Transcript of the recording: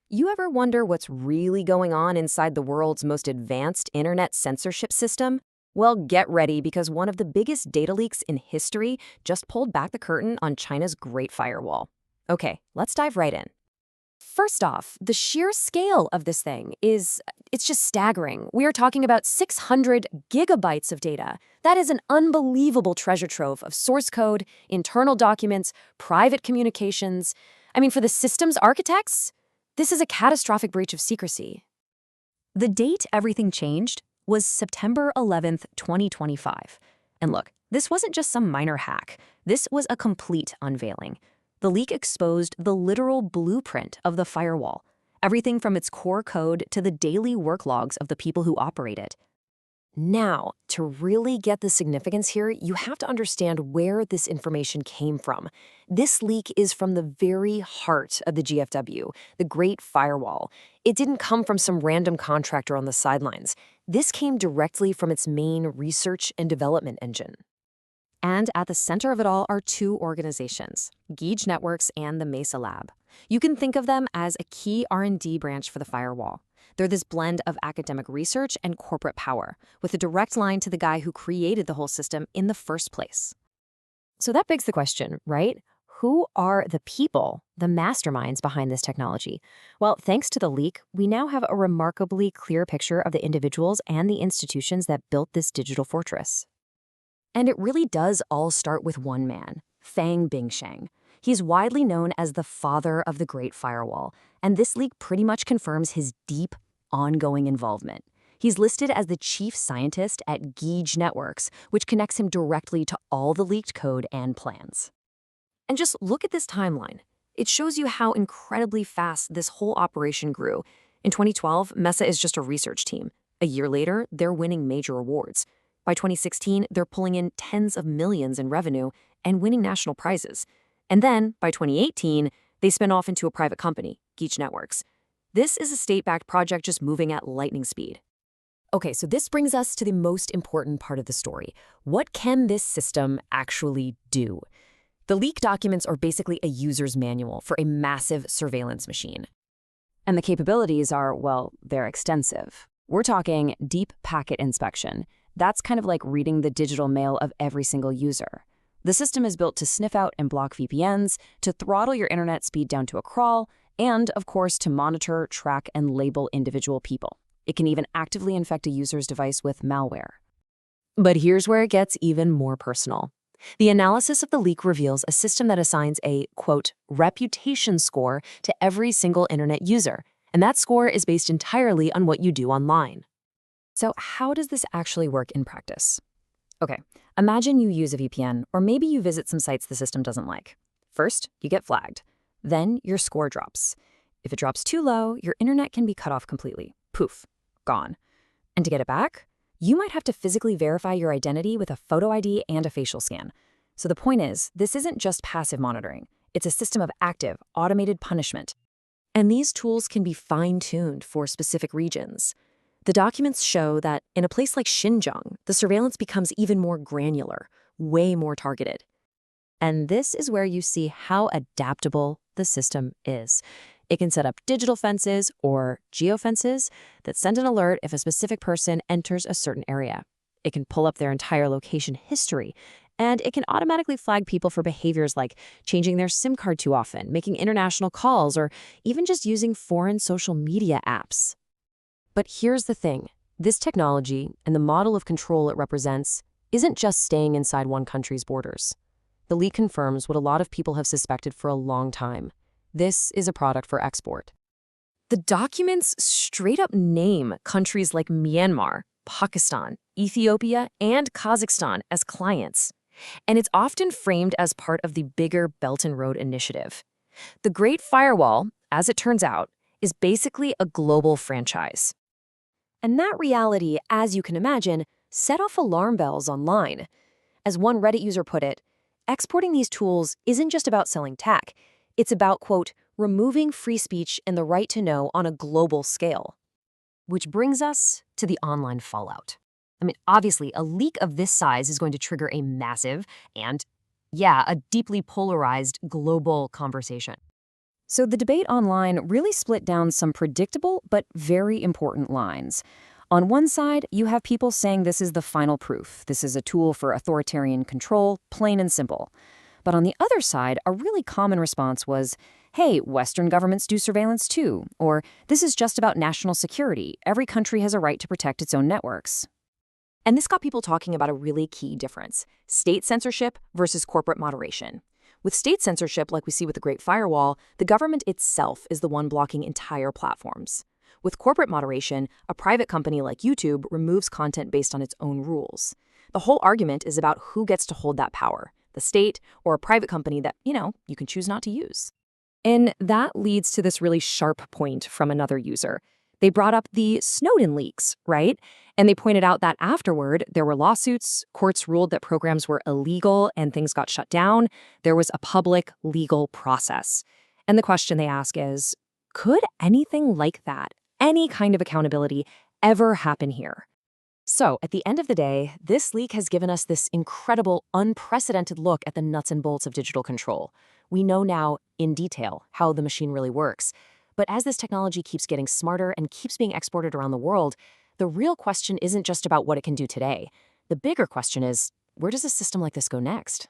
You ever wonder what's really going on inside the world's most advanced internet censorship system? Well, get ready because one of the biggest data leaks in history just pulled back the curtain on China's Great Firewall. Okay, let's dive right in. First off, the sheer scale of this thing it's just staggering. We are talking about 600 gigabytes of data. That is an unbelievable treasure trove of source code, internal documents, private communications. I mean, for the system's architects, this is a catastrophic breach of secrecy. The date everything changed was September 11th, 2025. And look, this wasn't just some minor hack. This was a complete unveiling. The leak exposed the literal blueprint of the firewall, everything from its core code to the daily work logs of the people who operate it. Now, to really get the significance here, you have to understand where this information came from. This leak is from the very heart of the GFW, the Great Firewall. It didn't come from some random contractor on the sidelines. This came directly from its main research and development engine. And at the center of it all are two organizations, Geedge Networks and the MESA Lab. You can think of them as a key R&D branch for the firewall. They're this blend of academic research and corporate power, with a direct line to the guy who created the whole system in the first place. So that begs the question, right? Who are the people, the masterminds behind this technology? Well, thanks to the leak, we now have a remarkably clear picture of the individuals and the institutions that built this digital fortress. And it really does all start with one man, Fang Bingsheng. He's widely known as the father of the Great Firewall, and this leak pretty much confirms his deep, ongoing involvement. He's listed as the chief scientist at Geedge Networks, which connects him directly to all the leaked code and plans. And just look at this timeline. It shows you how incredibly fast this whole operation grew. In 2012, MESA is just a research team. A year later, they're winning major awards. By 2016, they're pulling in tens of millions in revenue and winning national prizes. And then, by 2018, they spin off into a private company, Geedge Networks. This is a state-backed project just moving at lightning speed. Okay, so this brings us to the most important part of the story. What can this system actually do? The leaked documents are basically a user's manual for a massive surveillance machine. And the capabilities are, well, they're extensive. We're talking deep packet inspection. That's kind of like reading the digital mail of every single user. The system is built to sniff out and block VPNs, to throttle your internet speed down to a crawl, and, of course, to monitor, track, and label individual people. It can even actively infect a user's device with malware. But here's where it gets even more personal. The analysis of the leak reveals a system that assigns a, quote, reputation score to every single internet user, and that score is based entirely on what you do online. So how does this actually work in practice? Okay, imagine you use a VPN, or maybe you visit some sites the system doesn't like. First, you get flagged. Then your score drops. If it drops too low, your internet can be cut off completely. Poof, gone. And to get it back, you might have to physically verify your identity with a photo ID and a facial scan. So the point is, this isn't just passive monitoring. It's a system of active, automated punishment. And these tools can be fine-tuned for specific regions. The documents show that in a place like Xinjiang, the surveillance becomes even more granular, way more targeted. And this is where you see how adaptable the system is. It can set up digital fences or geofences that send an alert if a specific person enters a certain area. It can pull up their entire location history, and it can automatically flag people for behaviors like changing their SIM card too often, making international calls, or even just using foreign social media apps. But here's the thing. This technology and the model of control it represents isn't just staying inside one country's borders. The leak confirms what a lot of people have suspected for a long time. This is a product for export. The documents straight up name countries like Myanmar, Pakistan, Ethiopia, and Kazakhstan as clients. And it's often framed as part of the bigger Belt and Road Initiative. The Great Firewall, as it turns out, is basically a global franchise. And that reality, as you can imagine, set off alarm bells online. As one Reddit user put it, exporting these tools isn't just about selling tech. It's about, quote, removing free speech and the right to know on a global scale. Which brings us to the online fallout. I mean, obviously, a leak of this size is going to trigger a massive and, a deeply polarized global conversation. So the debate online really split down some predictable but very important lines. On one side, you have people saying this is the final proof. This is a tool for authoritarian control, plain and simple. But on the other side, a really common response was, hey, Western governments do surveillance too, or this is just about national security. Every country has a right to protect its own networks. And this got people talking about a really key difference: state censorship versus corporate moderation. With state censorship, like we see with the Great Firewall, the government itself is the one blocking entire platforms. With corporate moderation, a private company like YouTube removes content based on its own rules. The whole argument is about who gets to hold that power, the state or a private company that, you can choose not to use. And that leads to this really sharp point from another user. They brought up the Snowden leaks, right? And they pointed out that afterward, there were lawsuits, courts ruled that programs were illegal and things got shut down. There was a public legal process. And the question they ask is, could anything like that, any kind of accountability, ever happen here? So, at the end of the day, this leak has given us this incredible, unprecedented look at the nuts and bolts of digital control. We know now, in detail, how the machine really works. But as this technology keeps getting smarter and keeps being exported around the world, the real question isn't just about what it can do today. The bigger question is, where does a system like this go next?